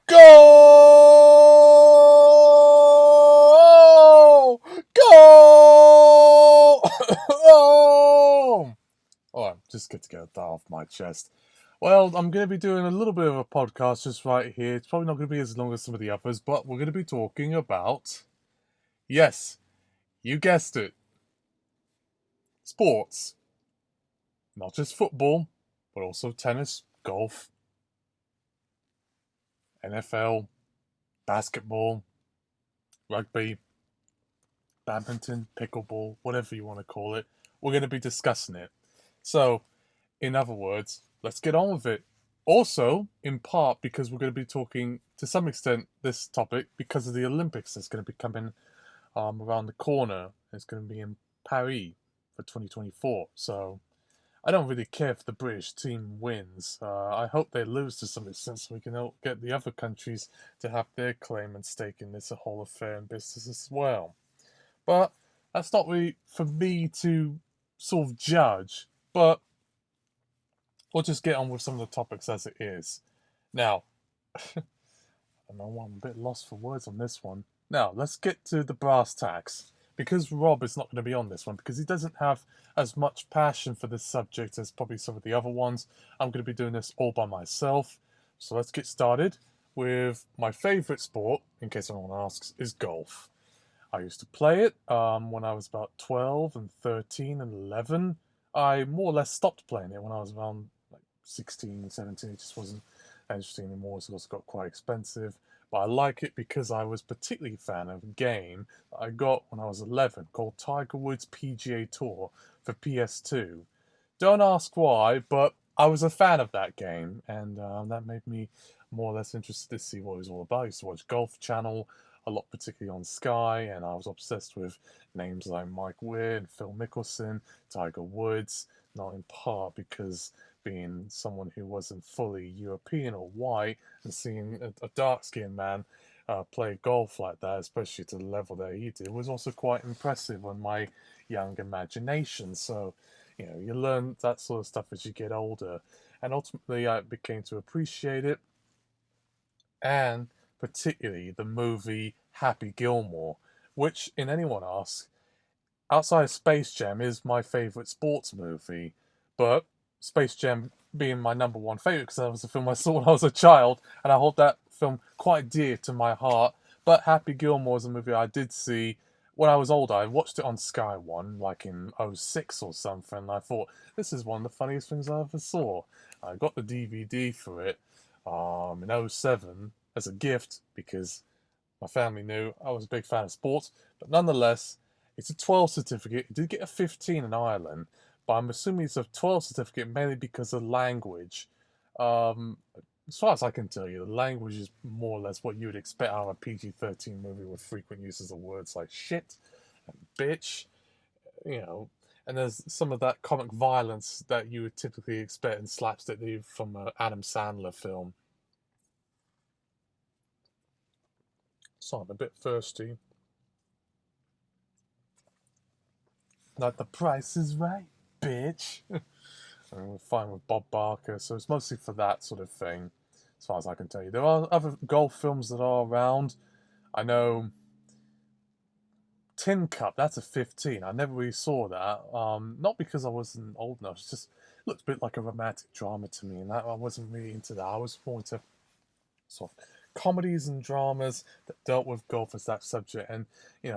Go! Go! Oh! Alright, just good to get that off my chest. Well, I'm going to be doing a little bit of a podcast just right here. It's probably not going to be as long as some of the others, but we're going to be talking about, yes, you guessed it, sports. Not just football, but also tennis, golf, NFL, basketball, rugby, badminton, pickleball, whatever you want to call it. We're going to be discussing it. So, in other words, let's get on with it. Also, in part because we're going to be talking to some extent this topic because of the Olympics that's going to be coming around the corner. It's going to be in Paris for 2024. So, I don't really care if the British team wins. I hope they lose to some extent so we can help get the other countries to have their claim and stake in this whole affair and business as well. But that's not really for me to sort of judge. But we'll just get on with some of the topics as it is. Now, I know I'm a bit lost for words on this one. Now, let's get to the brass tacks. Because Rob is not going to be on this one, because he doesn't have as much passion for this subject as probably some of the other ones, I'm going to be doing this all by myself. So let's get started with my favourite sport, in case anyone asks, is golf. I used to play it when I was about 12 and 13 and 11. I more or less stopped playing it when I was around 16, 17. It just wasn't interesting anymore. It's also got quite expensive. But I like it because I was particularly a fan of a game that I got when I was 11 called Tiger Woods PGA Tour for PS2. Don't ask why, but I was a fan of that game, and that made me more or less interested to see what it was all about. I used to watch Golf Channel a lot, particularly on Sky, and I was obsessed with names like Mike Weir and Phil Mickelson, Tiger Woods, not in part because being someone who wasn't fully European or white and seeing a dark-skinned man play golf like that, especially to the level that he did, was also quite impressive on my young imagination. So, you learn that sort of stuff as you get older. And ultimately, I became to appreciate it, and particularly the movie Happy Gilmore, which, in anyone asks, outside of Space Jam, is my favourite sports movie. But Space Jam being my number one favourite because that was the film I saw when I was a child, and I hold that film quite dear to my heart. But Happy Gilmore is a movie I did see when I was older. I watched it on Sky One, like in '06 or something, and I thought, this is one of the funniest things I ever saw. I got the DVD for it in '07 as a gift because my family knew I was a big fan of sports, but nonetheless, it's a 12 certificate. It did get a 15 in Ireland, but I'm assuming it's a 12 certificate mainly because of language. Um, as far as I can tell you, the language is more or less what you would expect out of a PG-13 movie with frequent uses of words like shit and bitch, and there's some of that comic violence that you would typically expect in slapstick from an Adam Sandler film. So I'm a bit thirsty. Like the price is right, bitch. And we're fine with Bob Barker, so it's mostly for that sort of thing, as far as I can tell you. There are other golf films that are around. I know Tin Cup, that's a 15. I never really saw that. Not because I wasn't old enough, it just looked a bit like a romantic drama to me, and that I wasn't really into that. I was more into sort of comedies and dramas that dealt with golf as that subject. And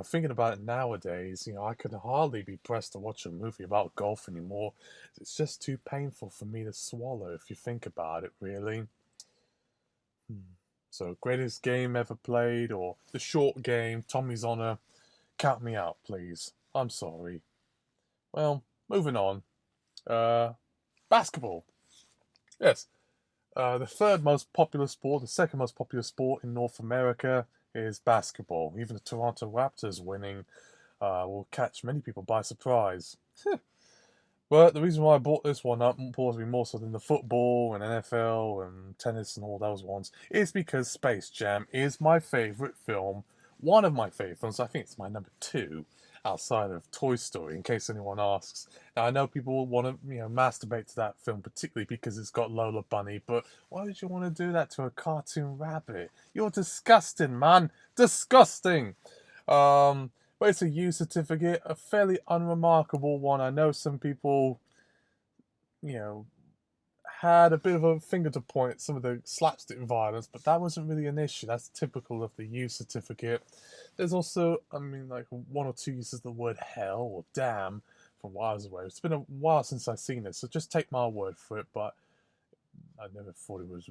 thinking about it nowadays, I could hardly be pressed to watch a movie about golf anymore. It's just too painful for me to swallow if you think about it, really. So, greatest game ever played, or the short game, Tommy's Honor, count me out, please. I'm sorry. Well, moving on. Basketball. Yes, the third most popular sport, the second most popular sport in North America is basketball. Even the Toronto Raptors winning will catch many people by surprise. But the reason why I brought this one up, possibly more so than the football and NFL and tennis and all those ones, is because Space Jam is my favourite film. One of my favourite films. I think it's my number two. outside of Toy Story, in case anyone asks. Now, I know people will want to, masturbate to that film, particularly because it's got Lola Bunny, but why would you want to do that to a cartoon rabbit? You're disgusting, man! Disgusting! But it's a U certificate, a fairly unremarkable one. I know some people, you know, had a bit of a finger to point at some of the slapstick violence, but that wasn't really an issue. That's typical of the U certificate. There's also, like one or two uses of the word hell or damn from what I was aware. It's been a while since I've seen it, so just take my word for it, but I never thought it was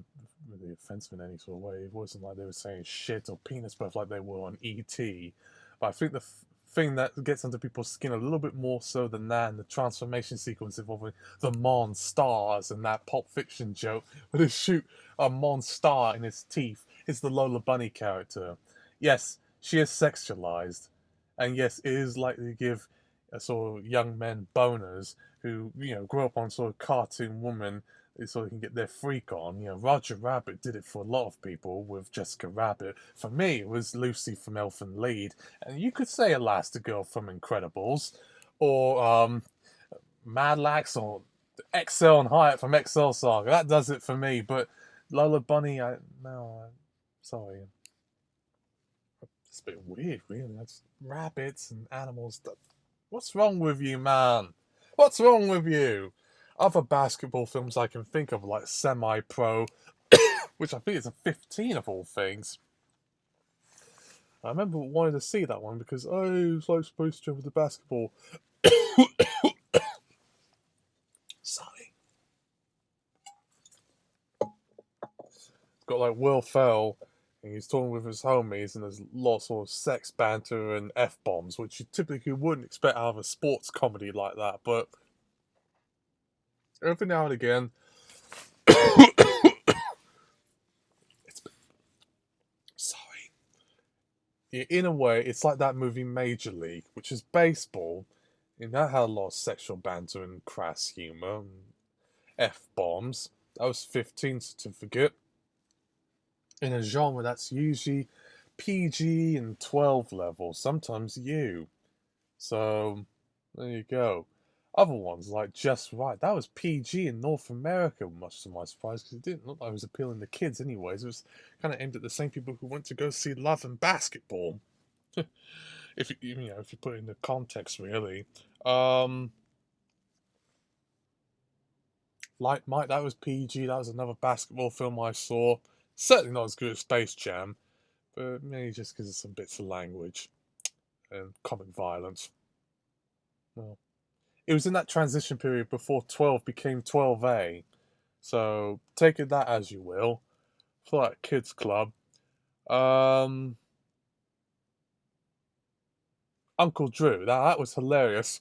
really offensive in any sort of way. It wasn't like they were saying shit or penis breath like they were on E.T. But I think the thing that gets under people's skin a little bit more so than that, and the transformation sequence involving the Monstars and that Pulp Fiction joke where they shoot a Monstar in his teeth, is the Lola Bunny character. Yes, she is sexualized, and yes, it is likely to give a sort of young men boners who grow up on sort of cartoon woman so they can get their freak on. Roger Rabbit did it for a lot of people with Jessica Rabbit. For me, it was Lucy from Elf and Lead, and you could say Elastigirl from Incredibles, or Madlax, or Excel and Hyatt from Excel Saga. That does it for me. But Lola Bunny, sorry, it's a bit weird, really. That's rabbits and animals. What's wrong with you, man? What's wrong with you? Other basketball films I can think of, like Semi Pro, which I think is a 15 of all things. I remember wanting to see that one because, it's like Space Jam with the basketball. Sorry. It's got like Will Ferrell, and he's talking with his homies, and there's lots of sex banter and F-bombs, which you typically wouldn't expect out of a sports comedy like that, but every now and again, sorry. In a way, it's like that movie Major League, which is baseball, and that had a lot of sexual banter and crass humor and F-bombs. That was 15 certificate. In a genre that's usually PG and 12 level, sometimes U. So, there you go. Other ones like Just Right, that was PG in North America, much to my surprise, because it didn't look like it was appealing to kids anyways. It was kind of aimed at the same people who went to go see Love and Basketball. if you put it in the context, really. Like Mike, that was PG. That was another basketball film I saw. Certainly not as good as Space Jam, but maybe just because of some bits of language and comic violence. Well, it was in that transition period before 12 became 12A. So take it that as you will. For that kids club. Uncle Drew, that was hilarious.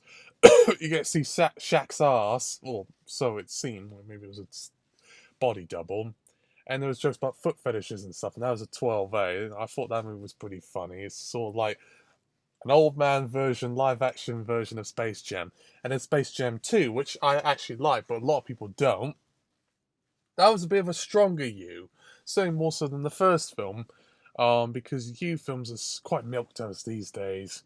You get to see Shaq's ass, or so it seemed, or maybe it was a body double. And there was jokes about foot fetishes and stuff, and that was a 12A. I thought that movie was pretty funny. It's sort of like an old man version, live action version of Space Jam. And then Space Jam 2, which I actually like, but a lot of people don't. That was a bit of a stronger U, certainly more so than the first film, because U films are quite milquetoast these days.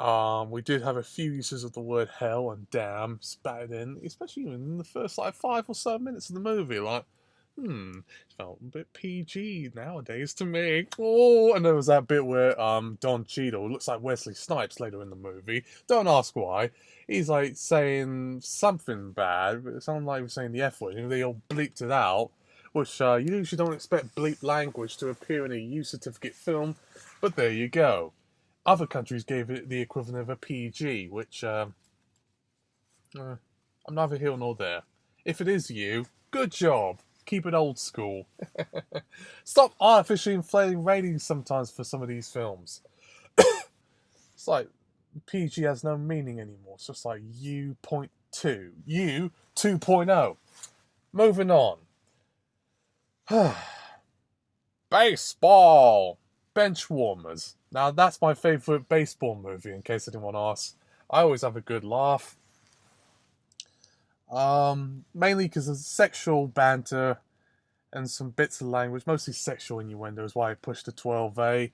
We did have a few uses of the word hell and damn spattered in, especially in the first 5 or so minutes of the movie. It felt a bit PG nowadays to me. Oh, and there was that bit where Don Cheadle looks like Wesley Snipes later in the movie. Don't ask why. He's like saying something bad, but it sounded like he was saying the F word, and they all bleeped it out, which you usually don't expect bleep language to appear in a U certificate film, but there you go. Other countries gave it the equivalent of a PG, which I'm neither here nor there. If it is you, good job. Keep it old school. Stop artificially inflating ratings sometimes for some of these films. It's like PG has no meaning anymore. It's just like U.2. U 2.0. Moving on. Baseball. Benchwarmers. Now, that's my favourite baseball movie, in case anyone asks. I always have a good laugh. Mainly because of sexual banter and some bits of language, mostly sexual innuendo, is why I pushed to 12A.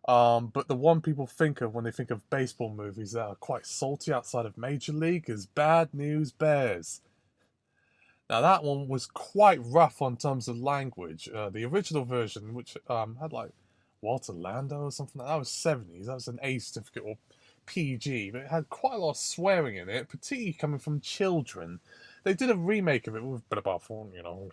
But the one people think of when they think of baseball movies that are quite salty outside of Major League is Bad News Bears. Now that one was quite rough on terms of language. The original version, which had like Walter Lando or something like that, was 70s. That was an A certificate or PG, but it had quite a lot of swearing in it, particularly coming from children. They did a remake of it with a bit about phone, oh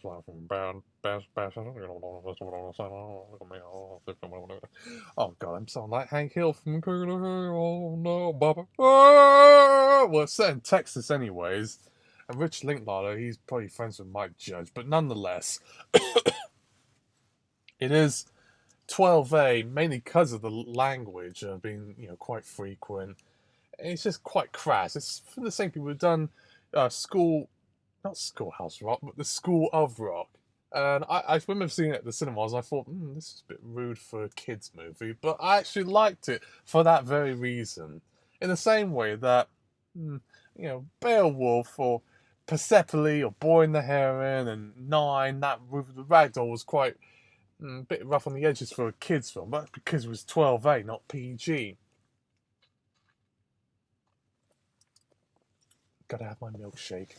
god, I'm sounding like Hank Hill from Oh no, Baba. Well, it's set in Texas anyways. And Rich Linklater, he's probably friends with Mike Judge, but nonetheless, it is 12A mainly because of the language being, quite frequent. And it's just quite crass. It's from the same people who've done not Schoolhouse Rock, but the School of Rock. And I remember seeing it at the cinemas. I thought, this is a bit rude for a kids' movie, but I actually liked it for that very reason. In the same way that, Beowulf or Persepolis or Boy in the Heron and Nine, that the Ragdoll was quite a bit rough on the edges for a kids' film, but because it was 12A, not PG. Gotta have my milkshake.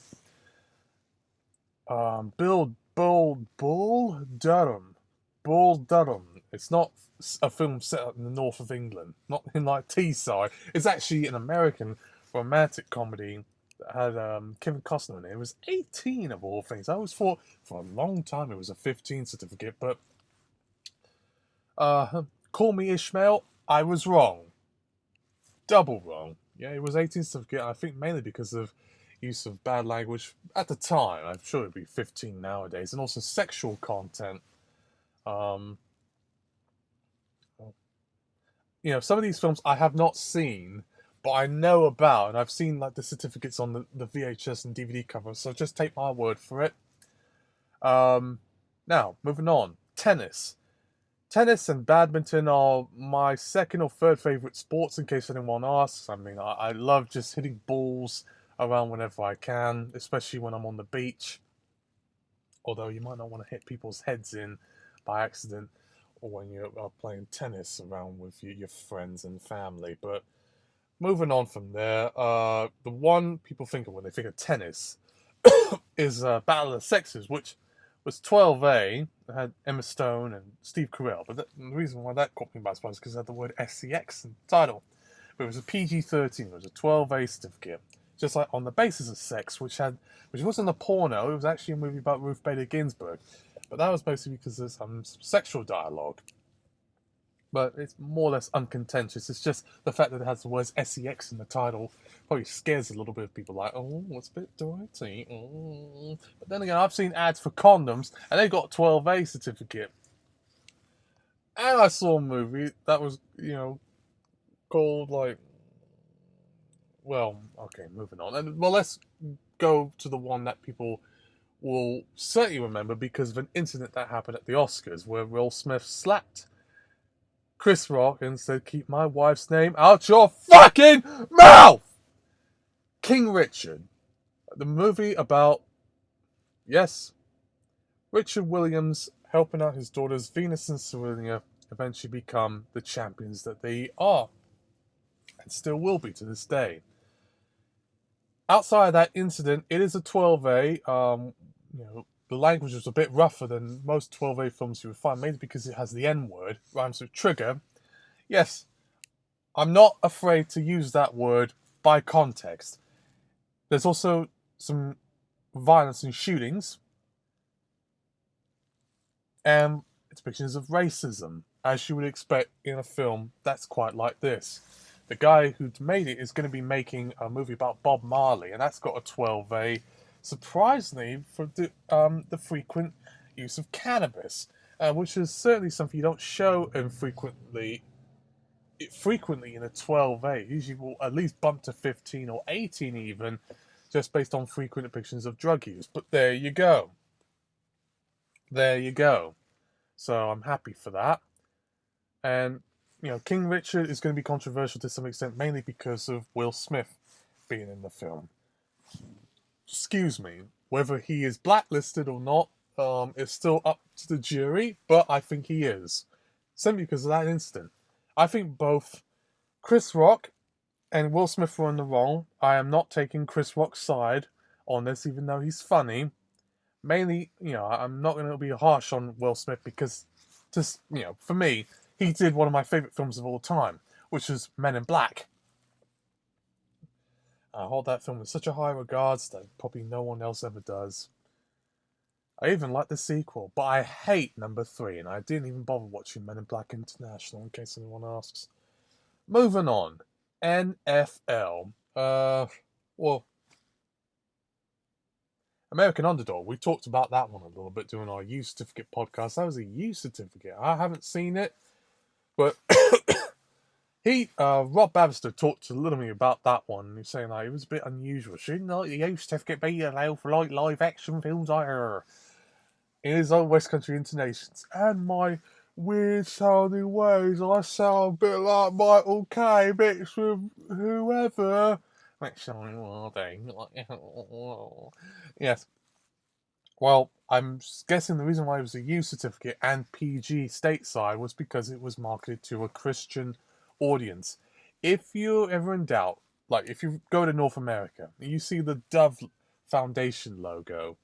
Bull Durham. Bull Durham. It's not a film set in the north of England, not in like Teesside. It's actually an American romantic comedy that had Kevin Costner in it. It was 18 of all things. I always thought for a long time it was a 15 certificate, but call me Ishmael, I was wrong. Double wrong. Yeah, it was 18 certificate, I think mainly because of use of bad language at the time. I'm sure it'd be 15 nowadays, and also sexual content. Some of these films I have not seen, but I know about, and I've seen like the certificates on the VHS and DVD cover, so just take my word for it. Now, moving on. Tennis. Tennis and badminton are my second or third favourite sports, in case anyone asks. I mean, I love just hitting balls around whenever I can, especially when I'm on the beach. Although you might not want to hit people's heads in by accident, or when you're playing tennis around with your friends and family. But moving on from there, the one people think of when they think of tennis is Battle of the Sexes, which was 12A. It had Emma Stone and Steve Carell. But the reason why that caught me by surprise is because it had the word SCX in the title. But it was a PG-13. It was a 12A certificate. Just like On the Basis of Sex, which wasn't a porno. It was actually a movie about Ruth Bader Ginsburg. But that was mostly because there's some sexual dialogue. But it's more or less uncontentious. It's just the fact that it has the words SEX in the title probably scares a little bit of people, like, oh, it's a bit dirty. Oh. But then again, I've seen ads for condoms, and they got 12A certificate. And I saw a movie that was, called, like, well, okay, moving on. And, well, let's go to the one that people will certainly remember because of an incident that happened at the Oscars where Will Smith slapped Chris Rock and said, keep my wife's name out your fucking mouth! King Richard. The movie about, yes, Richard Williams helping out his daughters Venus and Serena eventually become the champions that they are. And still will be to this day. Outside of that incident, it is a 12A. The language was a bit rougher than most 12A films you would find, mainly because it has the N-word, rhymes with trigger. Yes, I'm not afraid to use that word by context. There's also some violence and shootings, and depictions of racism, as you would expect in a film that's quite like this. The guy who made it is going to be making a movie about Bob Marley, and that's got a 12A. Surprisingly, for the frequent use of cannabis, which is certainly something you don't show frequently in a 12A. Usually will at least bump to 15 or 18 even, just based on frequent depictions of drug use. But there you go. There you go. So I'm happy for that. And, King Richard is going to be controversial to some extent, mainly because of Will Smith being in the film. Excuse me, whether he is blacklisted or not, is still up to the jury, but I think he is. Simply because of that incident. I think both Chris Rock and Will Smith were in the wrong. I am not taking Chris Rock's side on this, even though he's funny. Mainly, I'm not going to be harsh on Will Smith because, just, for me, he did one of my favourite films of all time, which was Men in Black. I hold that film in such a high regards that probably no one else ever does. I even like the sequel, but I hate number 3, and I didn't even bother watching Men in Black International, in case anyone asks. Moving on. NFL. Well, American Underdog. We talked about that one a little bit during our U certificate podcast. That was a U certificate. I haven't seen it, but Rob Bavister talked a little bit about that one. He's saying it was a bit unusual. Shouldn't the U certificate be allowed for live action films? In his own West Country intonations and my weird sounding ways, I sound a bit like Michael Caine mixed with whoever. Yes. Well, I'm guessing the reason why it was a U certificate and PG stateside was because it was marketed to a Christian audience. If you're ever in doubt, like if you go to North America, you see the Dove Foundation logo,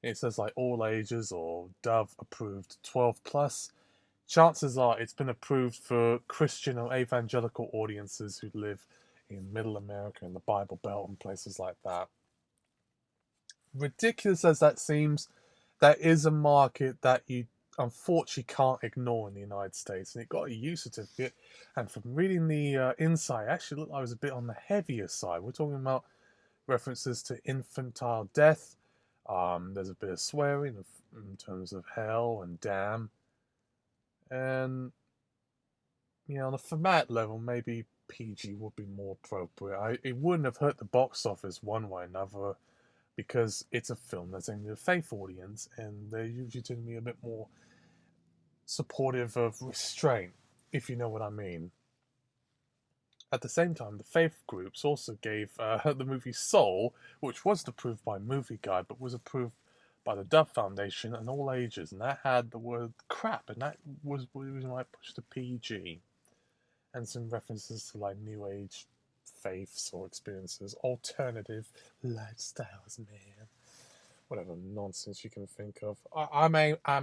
it says like all ages or Dove approved 12 plus. Chances are it's been approved for Christian or evangelical audiences who live in Middle America and the Bible Belt and places like that. Ridiculous as that seems, that is a market that you unfortunately can't ignore in the United States, and it got a U certificate. And from reading the inside, actually looked like it was a bit on the heavier side. We're talking about references to infantile death. There's a bit of swearing in terms of hell and damn, and on a format level, maybe PG would be more appropriate. It wouldn't have hurt the box office one way or another, because it's a film that's aimed at a faith audience, and they usually tend to be a bit more supportive of restraint, if you know what I mean. At the same time, the faith groups also gave the movie Soul, which wasn't approved by Movie Guide, but was approved by the Dove Foundation and all ages, and that had the word crap, and that was the reason why I pushed to PG. And some references to like New Age faiths or experiences, alternative lifestyles, man. Whatever nonsense you can think of. I'm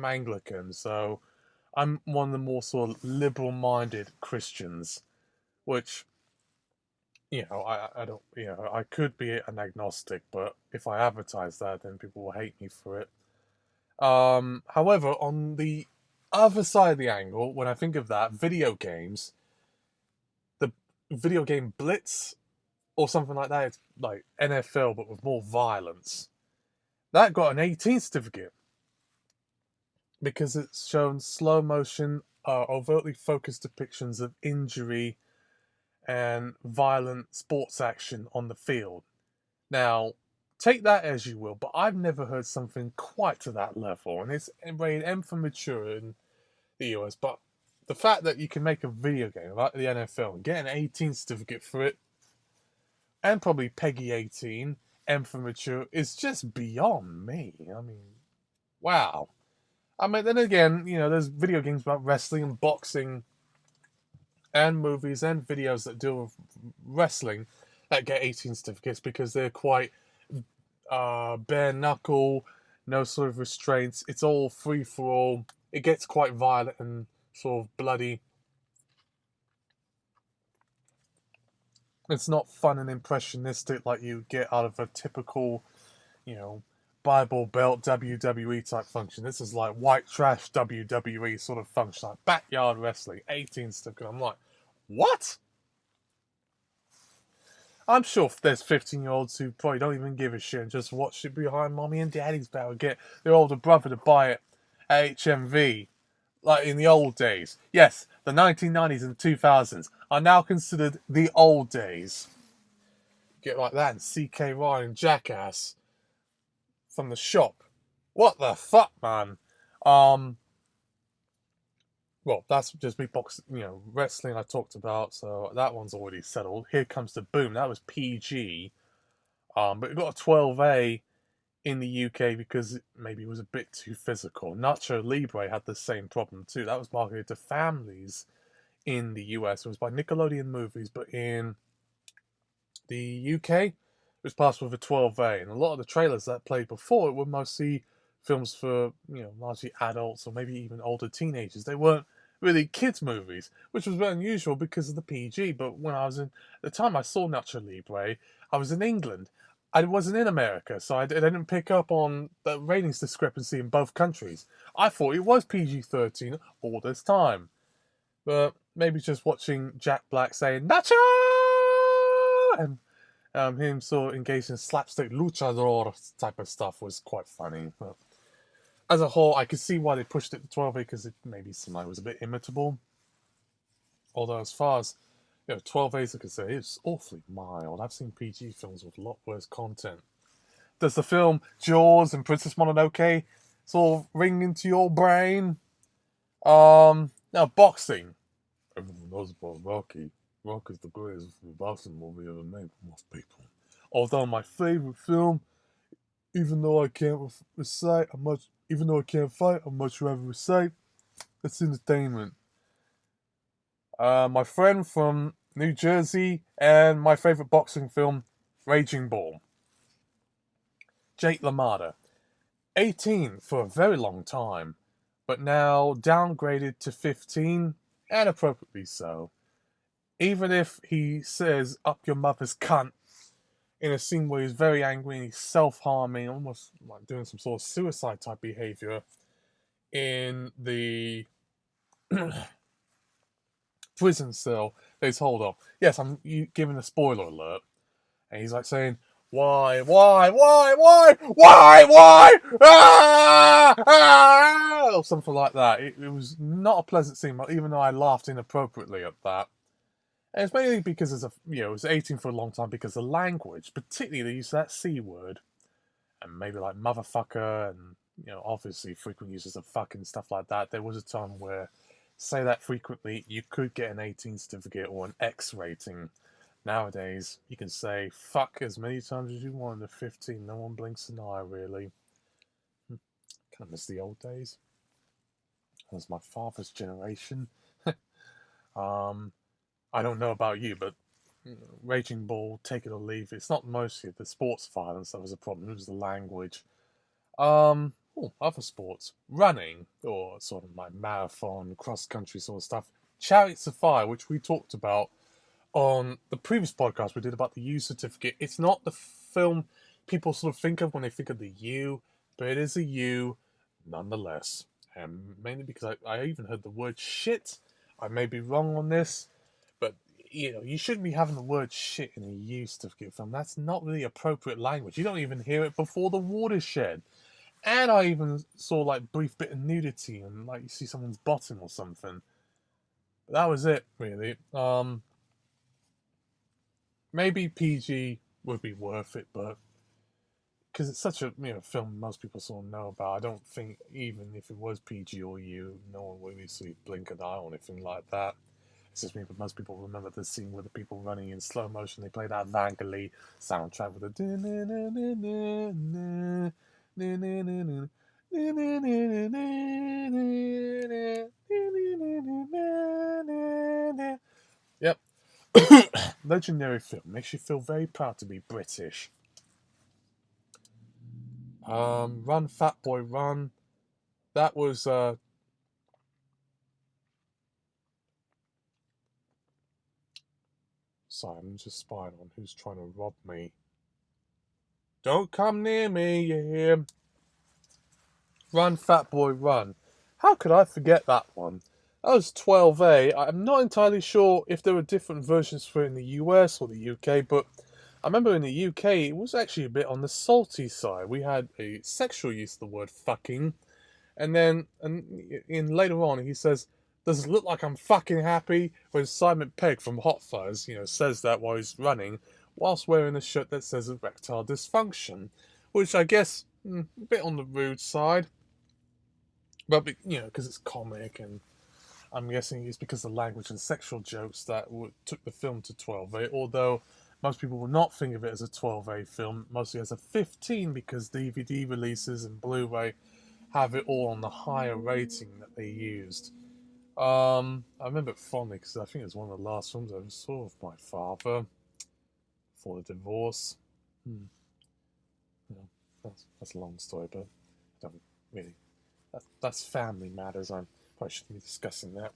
Anglican, so I'm one of the more sort of liberal-minded Christians, which, I don't, I could be an agnostic, but if I advertise that, then people will hate me for it. However, on the other side of the angle, when I think of that, video games, the video game Blitz or something like that, it's like NFL but with more violence. That got an 18 certificate because it's shown slow motion, overtly focused depictions of injury and violent sports action on the field. Now, take that as you will, but I've never heard something quite to that level, and it's rated M for mature in the US. But the fact that you can make a video game about the NFL and get an 18 certificate for it, and probably Peggy 18, M for mature, is just beyond me. I mean, wow. I mean, then again, there's video games about wrestling and boxing and movies and videos that deal with wrestling that get 18 certificates because they're quite bare knuckle, no sort of restraints. It's all free for all. It gets quite violent and sort of bloody. It's not fun and impressionistic like you get out of a typical, Bible Belt WWE type function. This is like white trash WWE sort of function, like backyard wrestling, 18 certificate. I'm like, what? I'm sure there's 15-year-olds who probably don't even give a shit and just watch it behind mommy and daddy's back and get their older brother to buy it at HMV, like in the old days. Yes, the 1990s and 2000s are now considered the old days. Get like that and CK Ryan Jackass from the shop. What the fuck, man? Well, that's just me boxing, wrestling I talked about, so that one's already settled. Here Comes the Boom, that was PG. But it got a 12A in the UK because maybe it was a bit too physical. Nacho Libre had the same problem too. That was marketed to families in the US. It was by Nickelodeon Movies, but in the UK, it was passed with a 12A, and a lot of the trailers that played before it were mostly films for, largely adults or maybe even older teenagers. They weren't really kids' movies, which was very unusual because of the PG. But when I was the time I saw Nacho Libre, I was in England. I wasn't in America, so I didn't pick up on the ratings discrepancy in both countries. I thought it was PG-13 all this time. But maybe just watching Jack Black saying Nacho and him sort of engaged in slapstick luchador type of stuff was quite funny. But as a whole, I could see why they pushed it to 12 because it maybe seemed like it was a bit imitable. Although as far as 12As I could say, it's awfully mild. I've seen PG films with a lot worse content. Does the film Jaws and Princess Mononoke sort of ring into your brain? Now boxing. Everyone knows about Rocky. Rocky's the greatest boxing movie ever made for most people. Although my favorite film, even though I can't recite, even though I can't fight, I'd much rather recite. It's entertainment. My friend from New Jersey, and my favorite boxing film, Raging Bull. Jake LaMotta. 18 for a very long time, but now downgraded to 15, and appropriately so. Even if he says, "up your mother's cunt," in a scene where he's very angry and he's self-harming, almost like doing some sort of suicide type behavior in the prison cell, there's hold up. Yes, I'm giving a spoiler alert. And he's like saying, why, or something like that. It was not a pleasant scene, even though I laughed inappropriately at that. And it's mainly because it was 18 for a long time because the language, particularly the use of that C word, and maybe like motherfucker, and obviously frequent uses of fuck and stuff like that. There was a time where say that frequently, you could get an 18 certificate or an X rating. Nowadays, you can say fuck as many times as you want at 15. No one blinks an eye, really. Kind of miss the old days. That was my father's generation. I don't know about you, but Raging Bull, take it or leave it. It's not mostly the sports violence that was a problem. It was the language. Other sports. Running, or sort of like marathon, cross-country sort of stuff. Chariots of Fire, which we talked about on the previous podcast we did about the U certificate. It's not the film people sort of think of when they think of the U, but it is a U nonetheless. And mainly because I even heard the word shit. I may be wrong on this, but you shouldn't be having the word shit in a U certificate film. That's not really appropriate language. You don't even hear it before the watershed. And I even saw like brief bit of nudity and like you see someone's bottom or something. But that was it, really. Maybe PG would be worth it, but because it's such a film most people sort of know about, I don't think even if it was PG or U, no one would really blink an eye or anything like that. It's just me, but most people remember the scene with the people running in slow motion. They play that Vangelis soundtrack with the yep. Legendary film. Makes you feel very proud to be British. Run, Fat Boy, Run. That was sorry, I'm just spying on who's trying to rob me. Don't come near me, you hear? Run, Fat Boy, Run. How could I forget that one? That was 12A. I'm not entirely sure if there were different versions for it in the US or the UK, but I remember in the UK it was actually a bit on the salty side. We had a sexual use of the word fucking, and then in later on he says, "Does it look like I'm fucking happy?" When Simon Pegg from Hot Fuzz, says that while he's running, whilst wearing a shirt that says erectile dysfunction, which I guess a bit on the rude side, but because it's comic, and I'm guessing it's because of the language and sexual jokes that took the film to 12A. Although most people will not think of it as a 12A film, mostly as a 15 because DVD releases and Blu-ray have it all on the higher rating that they used. I remember it fondly because I think it's one of the last films I ever saw of my father before the divorce. Hmm. You know, that's a long story, but I don't really. That's family matters. I probably shouldn't be discussing that.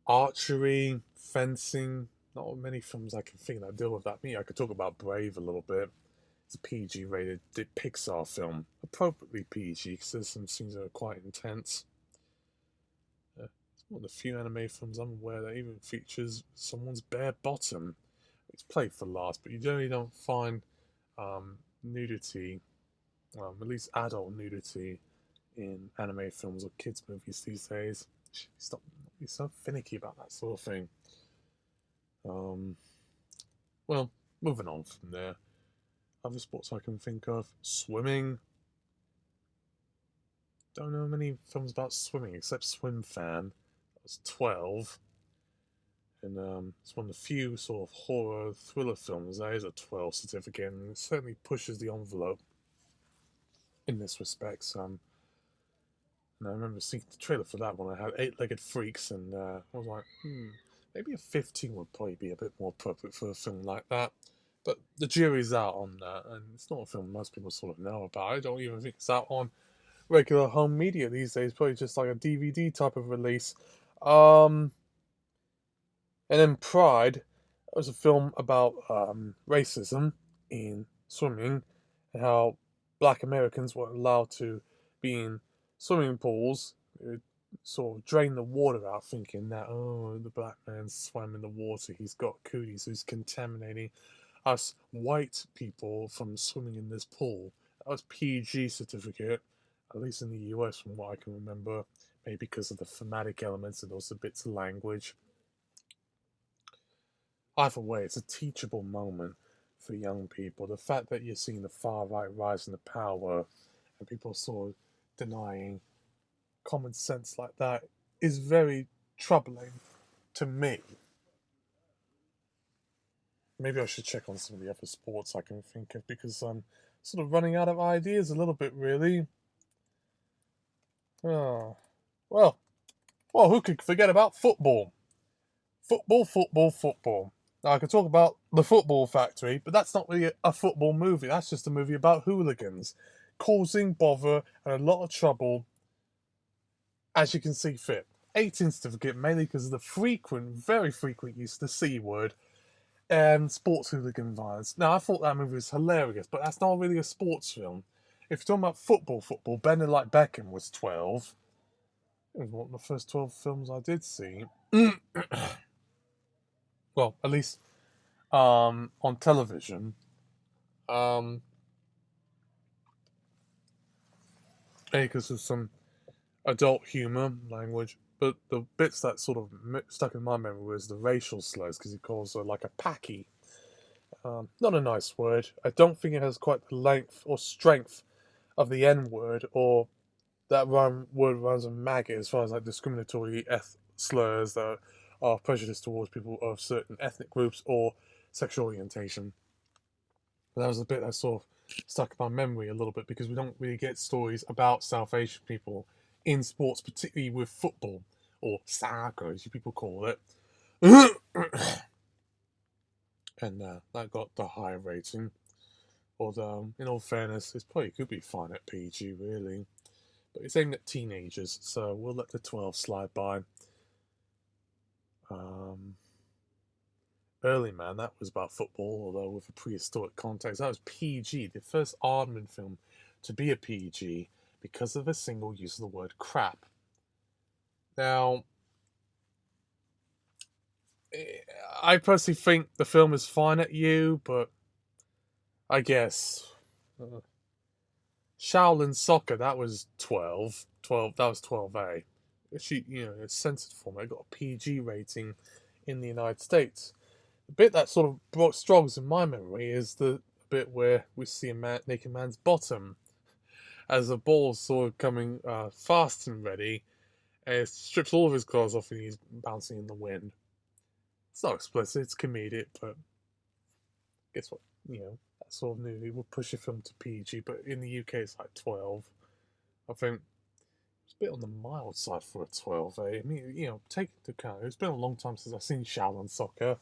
Archery, fencing. Not many films I can think that deal with that. Me, I could talk about Brave a little bit. It's a PG rated Pixar film, appropriately PG because there's some scenes that are quite intense. It's one of the few anime films I'm aware that even features someone's bare bottom. It's played for laughs, but you generally don't find nudity, at least adult nudity, in anime films or kids' movies these days. Stop be so finicky about that sort of thing. Um, well, moving on from there. Other sports I can think of: swimming. Don't know many films about swimming except Swim Fan. I was 12, and it's one of the few sort of horror thriller films that is a 12 certificate, and it certainly pushes the envelope in this respect. And I remember seeing the trailer for that one. I had Eight-Legged Freaks, and I was like, maybe a 15 would probably be a bit more appropriate for a film like that. But the jury's out on that, and it's not a film most people sort of know about. I don't even think it's out on regular home media these days. Probably just like a DVD type of release. And then Pride, it was a film about racism in swimming and how black Americans weren't allowed to be in swimming pools. It would sort of drain the water out, thinking that, oh, the black man swam in the water, he's got cooties, so he's contaminating us white people from swimming in this pool. That was PG certificate, at least in the US, from what I can remember. Maybe because of the thematic elements and also bits of language. Either way, it's a teachable moment for young people. The fact that you're seeing the far right rise in the power and people sort of denying common sense like that is very troubling to me. Maybe I should check on some of the other sports I can think of because I'm sort of running out of ideas a little bit, really. Oh, well, who could forget about football? Football, football, football. Now, I could talk about The Football Factory, but that's not really a football movie. That's just a movie about hooligans causing bother and a lot of trouble as you can see fit. 18 certificate, mainly because of the frequent, very frequent use of the C word and sports hooligan violence. Now, I thought that movie was hilarious, but that's not really a sports film. If you're talking about football, Bending Like Beckham was 12. It was one of the first 12 films I did see. Well, at least on television. Um, because of some adult humor language, but the bits that sort of stuck in my memory was the racial slurs because he calls her like a packy. Not a nice word. I don't think it has quite the length or strength of the N word or that word runs a maggot as far as like discriminatory slurs that are prejudiced towards people of certain ethnic groups or sexual orientation. But that was a bit that sort of stuck in my memory a little bit because we don't really get stories about South Asian people in sports, particularly with football or soccer, as you people call it. And that got the high rating. Although, in all fairness, it probably could be fine at PG, really. But it's aimed at teenagers, so we'll let the 12 slide by. Early Man, that was about football, although with a prehistoric context. That was PG, the first Aardman film to be a PG because of a single use of the word crap. Now, I personally think the film is fine at you, but I guess Shaolin Soccer, that was 12. That was 12A. It's censored format. It got a PG rating in the United States. The bit that sort of brought struggles in my memory is the bit where we see a naked man's bottom as the ball's sort of coming fast and ready, and it strips all of his clothes off and he's bouncing in the wind. It's not explicit, it's comedic, but guess what? sort of nudity would push a film to PG, but in the UK it's like 12. I think it's a bit on the mild side for a 12A. I mean, take into account, it's been a long time since I've seen Shaolin Soccer.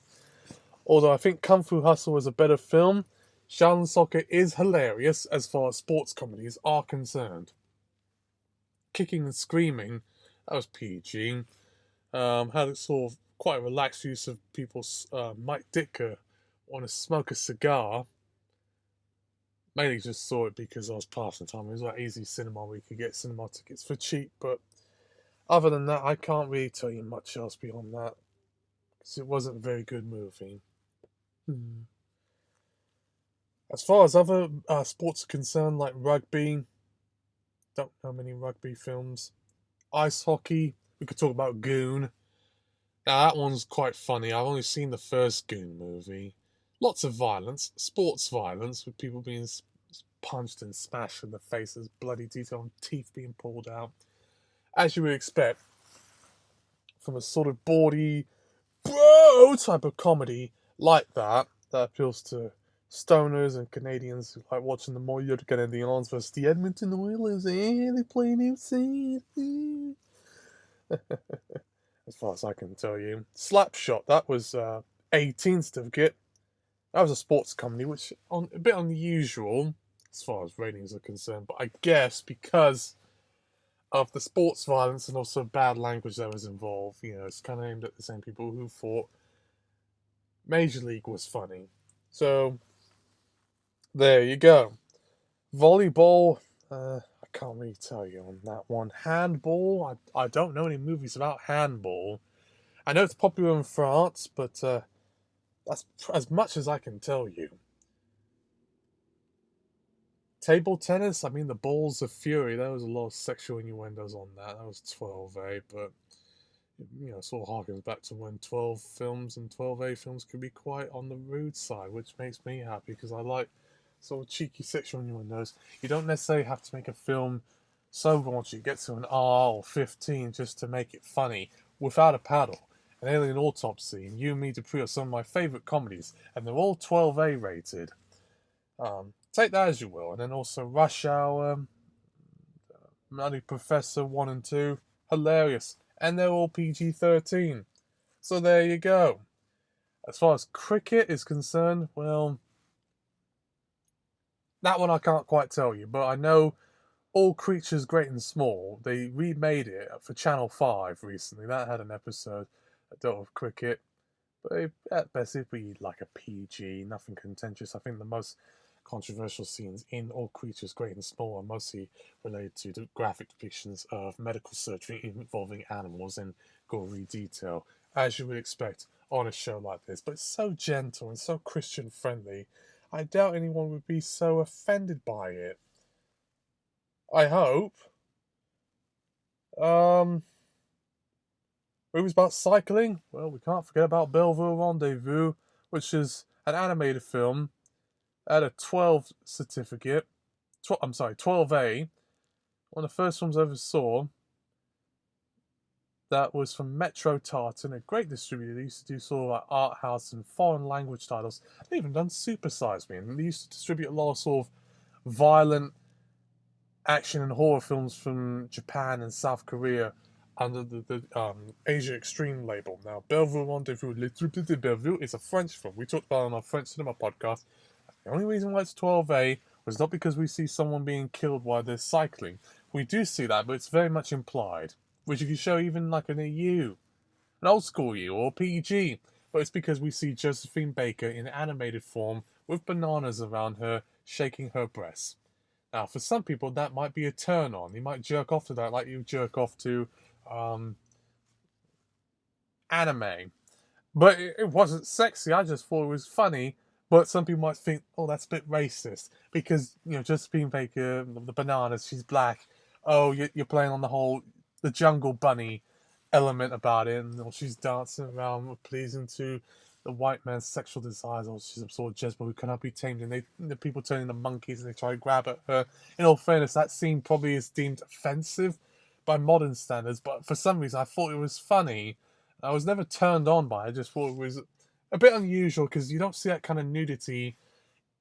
Although I think Kung Fu Hustle was a better film, Shaolin Soccer is hilarious as far as sports comedies are concerned. Kicking and Screaming, that was PG. Had a sort of quite a relaxed use of people's Mike Ditka want to smoke a cigar. Mainly just saw it because I was passing time. It was like easy cinema where you could get cinema tickets for cheap, but other than that, I can't really tell you much else beyond that because it wasn't a very good movie. As far as other sports are concerned, like rugby, don't know many rugby films. Ice hockey, we could talk about Goon. Now that one's quite funny. I've only seen the first Goon movie. Lots of violence, sports violence, with people being punched and smashed in the faces, bloody detail and teeth being pulled out. As you would expect from a sort of bawdy, bro type of comedy like that appeals to stoners and Canadians who like watching the Montreal Canadiens versus the Edmonton Oilers. They play in FC. As far as I can tell you. Slapshot, that was 18 certificate. That was a sports comedy, which a bit unusual as far as ratings are concerned, but I guess because of the sports violence and also bad language that was involved, it's kind of aimed at the same people who thought Major League was funny. So, there you go. Volleyball, I can't really tell you on that one. Handball, I don't know any movies about handball. I know it's popular in France, but that's as much as I can tell you. Table tennis, I mean, the Balls of Fury, there was a lot of sexual innuendos on that. That was 12A, but, sort of harkens back to when 12 films and 12A films could be quite on the rude side, which makes me happy because I like sort of cheeky sexual innuendos. You don't necessarily have to make a film so raunchy you get to an R or 15 just to make it funny. Without a Paddle, an Alien Autopsy, and You, Me, Dupree are some of my favourite comedies, and they're all 12A rated. Take that as you will. And then also Rush Hour, Nutty Professor 1 and 2, hilarious. And they're all PG-13. So there you go. As far as cricket is concerned, well, that one I can't quite tell you, but I know All Creatures Great and Small, they remade it for Channel 5 recently. That had an episode that dealt with cricket. But at best, it'd be like a PG, nothing contentious. I think the most controversial scenes in All Creatures Great and Small are mostly related to the graphic depictions of medical surgery involving animals in gory detail, as you would expect on a show like this. But it's so gentle and so Christian friendly, I doubt anyone would be so offended by it. I hope. Movies about cycling? Well, we can't forget about Belleville Rendezvous, which is an animated film at a 12 certificate. 12A. One of the first films I ever saw. That was from Metro Tartan, a great distributor. They used to do sort of like art house and foreign language titles. They even done Super Size Me, and they used to distribute a lot of sort of violent action and horror films from Japan and South Korea under the Asia Extreme label. Now, Belleville Rendezvous, Le Triple de Belleville, is a French film. We talked about it on our French cinema podcast. The only reason why it's 12A was not because we see someone being killed while they're cycling. We do see that, but it's very much implied, which you can show even like an EU, an old school EU, or PG. But it's because we see Josephine Baker in animated form with bananas around her, shaking her breasts. Now, for some people, that might be a turn on. You might jerk off to that like you jerk off to anime. But it wasn't sexy. I just thought it was funny. But some people might think, oh, that's a bit racist. Because, Josephine Baker, the bananas, she's black. Oh, you're playing on the jungle bunny element about it. And she's dancing around, pleasing to the white man's sexual desires. Or she's a sort of Jezebel who cannot be tamed. And the people turn into monkeys and they try to grab at her. In all fairness, that scene probably is deemed offensive by modern standards. But for some reason, I thought it was funny. I was never turned on by it. I just thought it was a bit unusual because you don't see that kind of nudity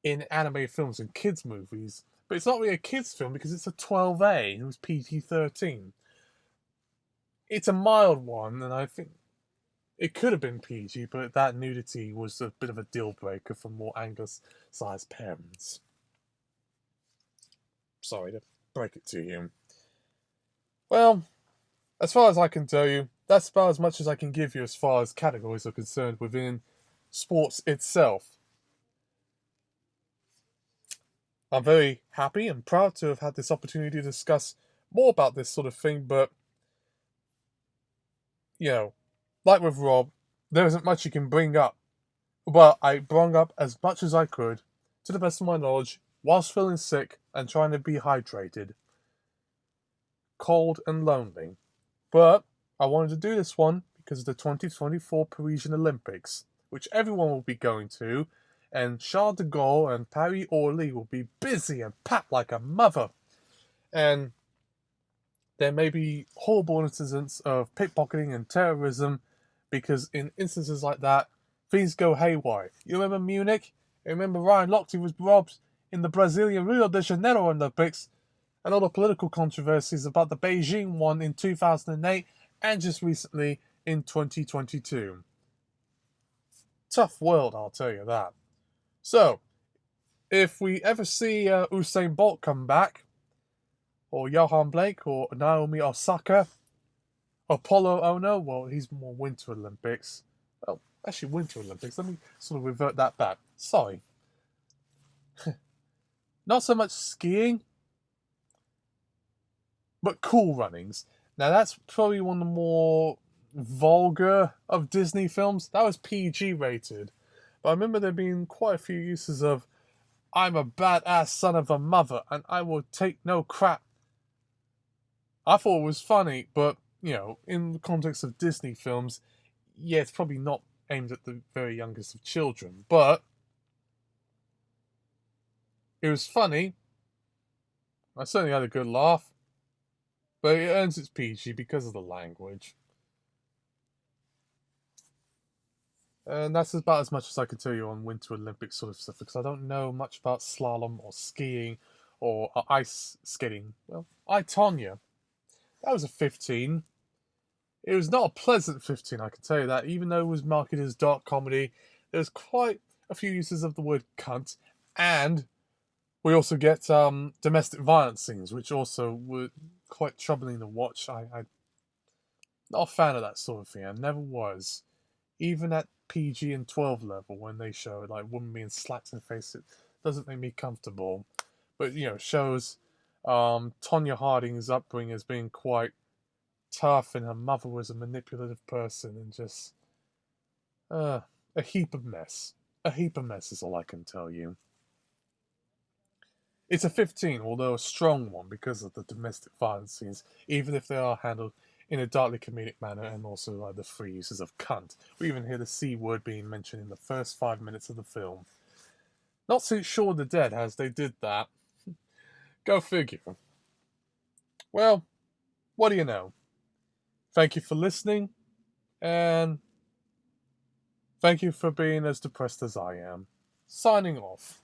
in anime films and kids movies, but it's not really a kids film because it's a 12A and it was PG-13. It's a mild one, and I think it could have been PG, but that nudity was a bit of a deal breaker for more Angus-sized parents. Sorry to break it to you. Well, as far as I can tell you, that's about as much as I can give you as far as categories are concerned within sports itself. I'm very happy and proud to have had this opportunity to discuss more about this sort of thing, but, like with Rob, there isn't much you can bring up. Well, I brought up as much as I could, to the best of my knowledge, whilst feeling sick and trying to be hydrated. Cold and lonely. But I wanted to do this one because of the 2024 Parisian Olympics, which everyone will be going to, and Charles de Gaulle and Paris Orly will be busy and packed like a mother. And there may be horrible incidents of pickpocketing and terrorism, because in instances like that, things go haywire. You remember Munich? You remember Ryan Lochte was robbed in the Brazilian Rio de Janeiro Olympics, and all the political controversies about the Beijing one in 2008 and just recently in 2022. Tough world, I'll tell you that. So, if we ever see Usain Bolt come back, or Johan Blake, or Naomi Osaka, or Polo Ono, well, he's more Winter Olympics. Well, actually, Winter Olympics. Let me sort of revert that back. Sorry. Not so much skiing, but Cool Runnings. Now, that's probably one of the more vulgar of Disney films. That was PG rated. But I remember there being quite a few uses of, I'm a badass son of a mother, and I will take no crap. I thought it was funny, but, in the context of Disney films, yeah, it's probably not aimed at the very youngest of children, but it was funny. I certainly had a good laugh, but it earns its PG because of the language. And that's about as much as I can tell you on Winter Olympics sort of stuff, because I don't know much about slalom or skiing or ice skating. Well, I, Tonya, that was a 15. It was not a pleasant 15, I can tell you that. Even though it was marketed as dark comedy, there's quite a few uses of the word cunt, and we also get domestic violence scenes, which also were quite troubling to watch. I'm not a fan of that sort of thing. I never was. Even at PG and 12 level, when they show like women being slapped in the face, it doesn't make me comfortable. But shows Tonya Harding's upbringing as being quite tough, and her mother was a manipulative person, and just a heap of mess. A heap of mess is all I can tell you. It's a 15, although a strong one because of the domestic violence scenes, even if they are handled in a darkly comedic manner, and also the free uses of cunt. We even hear the C word being mentioned in the first 5 minutes of the film. Not so sure the Dead as they did that. Go figure. Well, what do you know? Thank you for listening, and thank you for being as depressed as I am. Signing off.